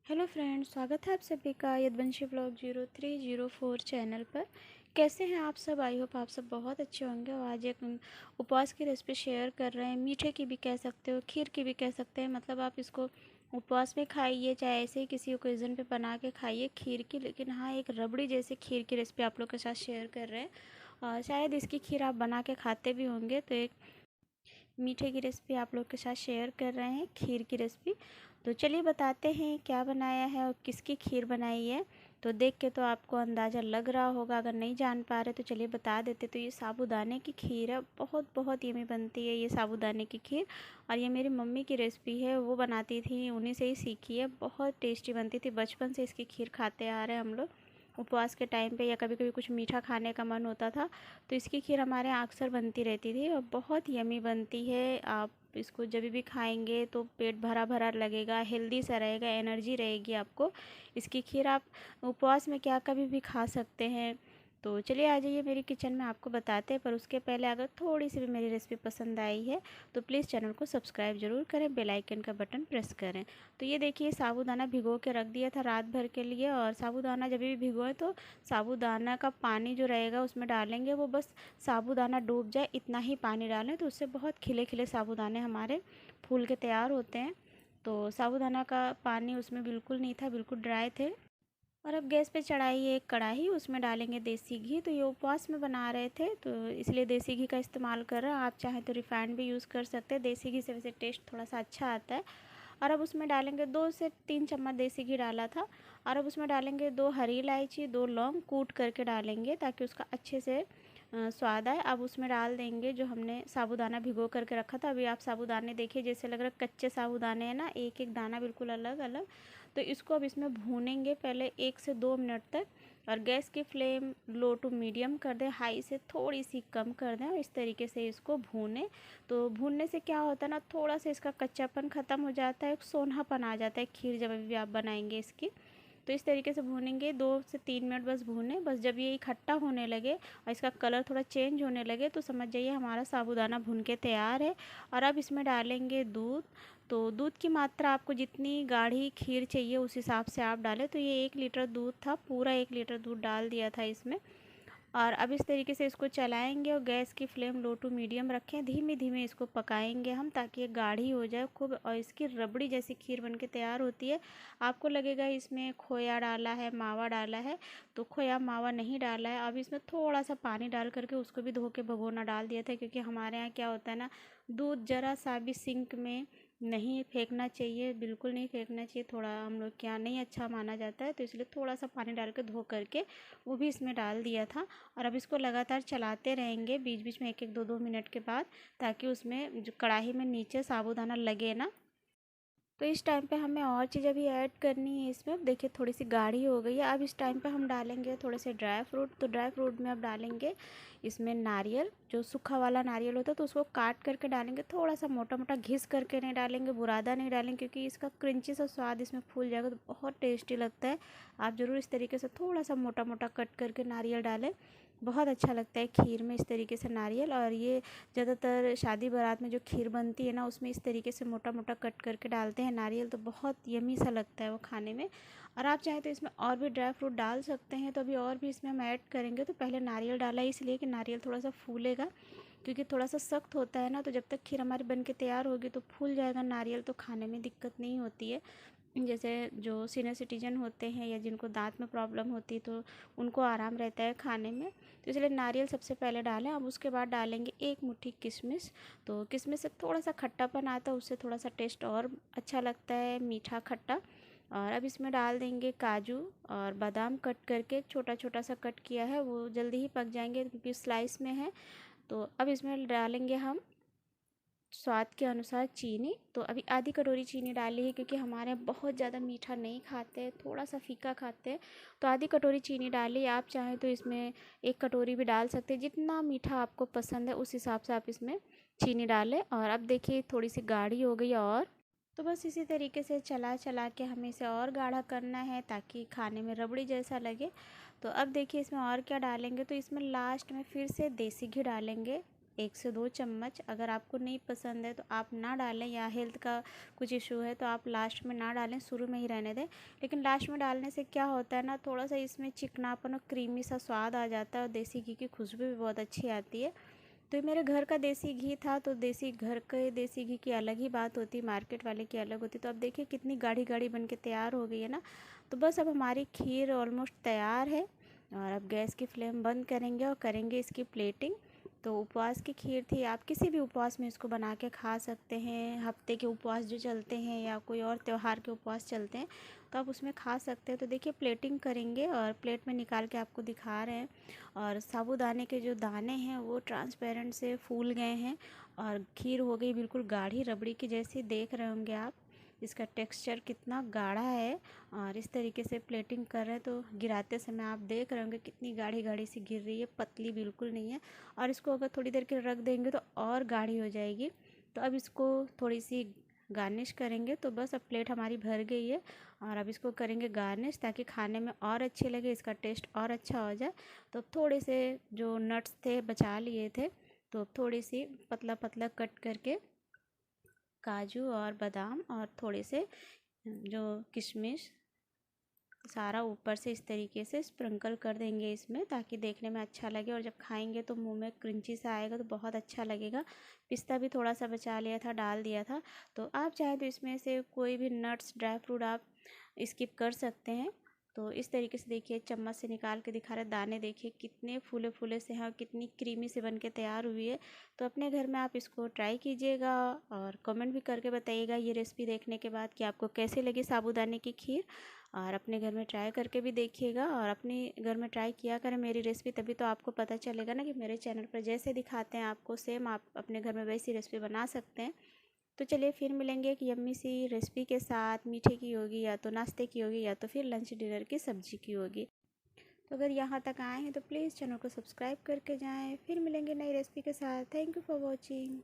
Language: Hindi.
हेलो फ्रेंड्स, स्वागत है आप सभी का यदवंशी ब्लॉग 0304 चैनल पर। कैसे हैं आप सब? आई होप आप सब बहुत अच्छे होंगे। और आज एक उपवास की रेसिपी शेयर कर रहे हैं। मीठे की भी कह सकते हो, खीर की भी कह सकते हैं। मतलब आप इसको उपवास में खाइए, चाहे ऐसे ही किसी ओकेज़न पे बना के खाइए खीर की। लेकिन हाँ, एक रबड़ी जैसे खीर की रेसिपी आप लोग के साथ शेयर कर रहे हैं। और शायद इसकी खीर आप बना के खाते भी होंगे। तो एक मीठे की रेसिपी आप लोग के साथ शेयर कर रहे हैं, खीर की रेसिपी। तो चलिए बताते हैं क्या बनाया है और किसकी खीर बनाई है। तो देख के तो आपको अंदाज़ा लग रहा होगा, अगर नहीं जान पा रहे तो चलिए बता देते। तो ये साबूदाने की खीर है, बहुत बहुत यमी बनती है ये साबूदाने की खीर। और ये मेरी मम्मी की रेसिपी है, वो बनाती थी, उन्हीं से ही सीखी है। बहुत टेस्टी बनती थी, बचपन से इसकी खीर खाते आ रहे हैं हम लोग। उपवास के टाइम पे या कभी कभी कुछ मीठा खाने का मन होता था तो इसकी खीर हमारे यहाँ अक्सर बनती रहती थी और बहुत यमी बनती है। आप इसको जब भी खाएंगे तो पेट भरा भरा लगेगा, हेल्दी सा रहेगा, एनर्जी रहेगी आपको। इसकी खीर आप उपवास में क्या कभी भी खा सकते हैं। तो चलिए आ जाइए मेरी किचन में, आपको बताते हैं। पर उसके पहले अगर थोड़ी सी भी मेरी रेसिपी पसंद आई है तो प्लीज़ चैनल को सब्सक्राइब ज़रूर करें, बेल आइकन का बटन प्रेस करें। तो ये देखिए, साबूदाना भिगो के रख दिया था रात भर के लिए। और साबूदाना जब भी भिगोए तो साबूदाना का पानी जो रहेगा उसमें डालेंगे, वो बस साबूदाना डूब जाए इतना ही पानी डालें, तो उससे बहुत खिले खिले साबूदाने हमारे फूल के तैयार होते हैं। तो साबूदाना का पानी उसमें बिल्कुल नहीं था, बिल्कुल ड्राई थे। और अब गैस पे चढ़ाइए एक कढ़ाई, उसमें डालेंगे देसी घी। तो ये उपवास में बना रहे थे तो इसलिए देसी घी का इस्तेमाल कर रहे हैं। आप चाहें तो रिफाइंड भी यूज़ कर सकते हैं, देसी घी से वैसे टेस्ट थोड़ा सा अच्छा आता है। और अब उसमें डालेंगे 2 से 3 चम्मच देसी घी डाला था। और अब उसमें डालेंगे 2 हरी इलायची, 2 लौंग कूट करके डालेंगे ताकि उसका अच्छे से स्वाद आए। अब उसमें डाल देंगे जो हमने साबूदाना भिगो करके रखा था। अभी आप साबूदाने देखिए, जैसे लग रहा है कच्चे साबूदाने हैं ना, एक एक दाना बिल्कुल अलग अलग। तो इसको अब इसमें भूनेंगे पहले 1 से 2 मिनट तक। और गैस की फ्लेम लो टू मीडियम कर दें, हाई से थोड़ी सी कम कर दें, और इस तरीके से इसको भूनें। तो भूनने से क्या होता है ना, थोड़ा सा इसका कच्चापन ख़त्म हो जाता है, एक सोनापन आ जाता है खीर जब भी आप बनाएंगे इसकी। तो इस तरीके से भूनेंगे 2 से 3 मिनट, बस भूनें। बस जब ये इकट्ठा होने लगे और इसका कलर थोड़ा चेंज होने लगे तो समझ जाइए हमारा साबूदाना भून के तैयार है। और अब इसमें डालेंगे दूध। तो दूध की मात्रा आपको जितनी गाढ़ी खीर चाहिए उस हिसाब से आप डालें। तो ये 1 लीटर दूध था, पूरा 1 लीटर दूध डाल दिया था इसमें। और अब इस तरीके से इसको चलाएंगे और गैस की फ्लेम लो टू मीडियम रखें, धीमे धीमे इसको पकाएंगे हम ताकि ये गाढ़ी हो जाए खूब और इसकी रबड़ी जैसी खीर बन के तैयार होती है। आपको लगेगा इसमें खोया डाला है, मावा डाला है, तो खोया मावा नहीं डाला है। अब इसमें थोड़ा सा पानी डाल करके उसको भी धो के भगोना डाल दिया था, क्योंकि हमारे यहाँ क्या होता है ना, दूध ज़रा सा भी सिंक में नहीं फेंकना चाहिए, बिल्कुल नहीं फेंकना चाहिए। थोड़ा हम लोग क्या नहीं अच्छा माना जाता है, तो इसलिए थोड़ा सा पानी डाल के धो करके वो भी इसमें डाल दिया था। और अब इसको लगातार चलाते रहेंगे बीच बीच में, 1-1 2-2 मिनट के बाद, ताकि उसमें जो कढ़ाई में नीचे साबूदाना लगे ना। तो इस टाइम पे हमें और चीज़ अभी ऐड करनी है इसमें। देखिए थोड़ी सी गाढ़ी हो गई है। अब इस टाइम पे हम डालेंगे थोड़े से ड्राई फ्रूट। तो ड्राई फ्रूट में अब डालेंगे इसमें नारियल, जो सूखा वाला नारियल होता है, तो उसको काट करके डालेंगे। थोड़ा सा मोटा मोटा घिस करके नहीं डालेंगे, बुरादा नहीं डालेंगे, क्योंकि इसका क्रंची सा स्वाद इसमें फूल जाएगा तो बहुत टेस्टी लगता है। आप ज़रूर इस तरीके से थोड़ा सा मोटा मोटा कट करके नारियल डालें, बहुत अच्छा लगता है खीर में इस तरीके से नारियल। और ये ज़्यादातर शादी बारात में जो खीर बनती है ना, उसमें इस तरीके से मोटा मोटा कट करके डालते हैं नारियल, तो बहुत यमी सा लगता है वो खाने में। और आप चाहें तो इसमें और भी ड्राई फ्रूट डाल सकते हैं। तो अभी और भी इसमें हम ऐड करेंगे। तो पहले नारियल डाला इसलिए कि नारियल थोड़ा सा फूलेगा, क्योंकि थोड़ा सा सख्त होता है ना, तो जब तक खीर हमारी बन के तैयार होगी तो फूल जाएगा नारियल, तो खाने में दिक्कत नहीं होती है। जैसे जो सीनियर सिटीजन होते हैं या जिनको दांत में प्रॉब्लम होती है तो उनको आराम रहता है खाने में, तो इसलिए नारियल सबसे पहले डालें। अब उसके बाद डालेंगे 1 मुट्ठी किशमिश। तो किशमिश से थोड़ा सा खट्टापन आता है, उससे थोड़ा सा टेस्ट और अच्छा लगता है, मीठा खट्टा। और अब इसमें डाल देंगे काजू और बादाम, कट करके छोटा छोटा सा कट किया है, वो जल्दी ही पक जाएंगे क्योंकि स्लाइस में है। तो अब इसमें डालेंगे हम स्वाद के अनुसार चीनी। तो अभी आधी कटोरी चीनी डाली है, क्योंकि हमारे यहाँ बहुत ज़्यादा मीठा नहीं खाते हैं, थोड़ा सा फीका खाते हैं। तो आधी कटोरी चीनी डाली। आप चाहें तो इसमें 1 कटोरी भी डाल सकते हैं, जितना मीठा आपको पसंद है उस हिसाब से आप इसमें चीनी डालें। और अब देखिए थोड़ी सी गाढ़ी हो गई। और तो बस इसी तरीके से चला चला के हमें इसे और गाढ़ा करना है ताकि खाने में रबड़ी जैसा लगे। तो अब देखिए इसमें और क्या डालेंगे। तो इसमें लास्ट में फिर से देसी घी डालेंगे, 1 से 2 चम्मच। अगर आपको नहीं पसंद है तो आप ना डालें, या हेल्थ का कुछ इशू है तो आप लास्ट में ना डालें, शुरू में ही रहने दें। लेकिन लास्ट में डालने से क्या होता है ना, थोड़ा सा इसमें चिकनापन और क्रीमी सा स्वाद आ जाता है और देसी घी की खुशबू भी बहुत अच्छी आती है। तो ये मेरे घर का देसी घी था, तो देसी घर के देसी घी की अलग ही बात होती है, मार्केट वाले की अलग होती है। तो अब देखिए कितनी गाढ़ी गाढ़ी बन के तैयार हो गई है ना। तो बस अब हमारी खीर ऑलमोस्ट तैयार है, और अब गैस की फ्लेम बंद करेंगे और करेंगे इसकी प्लेटिंग। तो उपवास की खीर थी, आप किसी भी उपवास में इसको बना के खा सकते हैं। हफ्ते के उपवास जो चलते हैं या कोई और त्यौहार के उपवास चलते हैं तो आप उसमें खा सकते हैं। तो देखिए प्लेटिंग करेंगे और प्लेट में निकाल के आपको दिखा रहे हैं। और साबूदाने के जो दाने हैं वो ट्रांसपेरेंट से फूल गए हैं, और खीर हो गई बिल्कुल गाढ़ी रबड़ी की जैसी। देख रहे होंगे आप इसका टेक्सचर कितना गाढ़ा है। और इस तरीके से प्लेटिंग कर रहे हैं तो गिराते समय आप देख रहे होंगे कितनी गाढ़ी गाढ़ी सी गिर रही है, पतली बिल्कुल नहीं है। और इसको अगर थोड़ी देर के रख देंगे तो और गाढ़ी हो जाएगी। तो अब इसको थोड़ी सी गार्निश करेंगे। तो बस अब प्लेट हमारी भर गई है, और अब इसको करेंगे गार्निश ताकि खाने में और अच्छे लगे, इसका टेस्ट और अच्छा हो जाए। तो अब थोड़े से जो नट्स थे बचा लिए थे, तो अब थोड़ी सी पतला पतला कट करके काजू और बादाम और थोड़े से जो किशमिश, सारा ऊपर से इस तरीके से स्प्रिंकल कर देंगे इसमें, ताकि देखने में अच्छा लगे और जब खाएंगे तो मुंह में क्रंची सा आएगा तो बहुत अच्छा लगेगा। पिस्ता भी थोड़ा सा बचा लिया था, डाल दिया था। तो आप चाहें तो इसमें से कोई भी नट्स ड्राई फ्रूट आप स्किप कर सकते हैं। तो इस तरीके से देखिए चम्मच से निकाल के दिखा रहे, दाने देखिए कितने फूले फूले से हैं और कितनी क्रीमी से बन के तैयार हुई है। तो अपने घर में आप इसको ट्राई कीजिएगा और कमेंट भी करके बताइएगा ये रेसिपी देखने के बाद कि आपको कैसी लगी साबूदाने की खीर। और अपने घर में ट्राई करके भी देखिएगा, और अपने घर में ट्राई किया करें मेरी रेसिपी, तभी तो आपको पता चलेगा ना कि मेरे चैनल पर जैसे दिखाते हैं आपको सेम आप अपने घर में वैसी रेसिपी बना सकते हैं। तो चलिए फिर मिलेंगे एक यम्मी सी रेसिपी के साथ। मीठे की होगी या तो नाश्ते की होगी या तो फिर लंच डिनर की सब्जी की होगी। तो अगर यहाँ तक आए हैं तो प्लीज़ चैनल को सब्सक्राइब करके जाएं। फिर मिलेंगे नई रेसिपी के साथ। Thank you for watching.